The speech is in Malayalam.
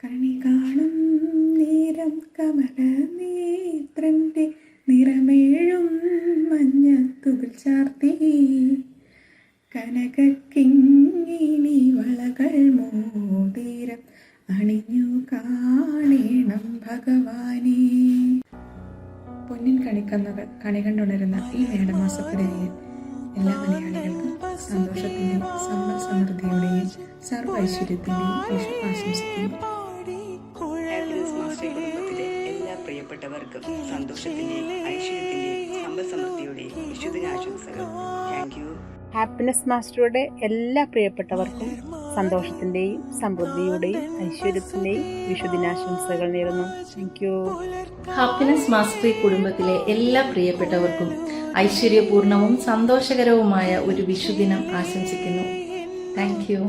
കണി കാണും നേരം കമലനേത്രന്റെ നിറമേഴും മഞ്ഞത്തുകിൽ ചാർത്തി കനകക്കിങ്ങിണി വളകൾ മോതിരം അണിഞ്ഞു കാണേണം ഭഗവാനേ. പൊന്നിൻ കണിക്കന്നുകൾ കണി കണ്ടുണരുന്ന ഈ മേടമാസപ്പിരയിൽ എല്ലാ മലയാളികൾക്കും സന്തോഷത്തിന്റെയും സമ്പൽ സമൃദ്ധിയുടെയും സർവ്വ ഐശ്വര്യത്തിന്റെയും വിഷു ആശംസിക്കുന്നു. കുടുംബത്തിലെ എല്ലാ പ്രിയപ്പെട്ടവർക്കും സന്തോഷത്തിന്റെയും ഐശ്വര്യത്തിന്റെയും സമ്പൽ സമൃദ്ധിയുടെയും വിശുദ്ധിനാശംസകൾ. Thank you. ഹാപ്പിനെസ് മാസ്റ്ററുടെ എല്ലാ പ്രിയപ്പെട്ടവർക്കും സന്തോഷത്തിൻ്റെയും സമൃദ്ധിയുടെയും ഐശ്വര്യത്തിൻ്റെയും വിഷുദിനാശംസകൾ നേരുന്നു. Thank you. ഹാപ്പിനെസ് മാസ്റ്ററി കുടുംബത്തിലെ എല്ലാ പ്രിയപ്പെട്ടവർക്കും ഐശ്വര്യപൂർണവും സന്തോഷകരവുമായ ഒരു വിഷുദിനം ആശംസിക്കുന്നു. Thank you.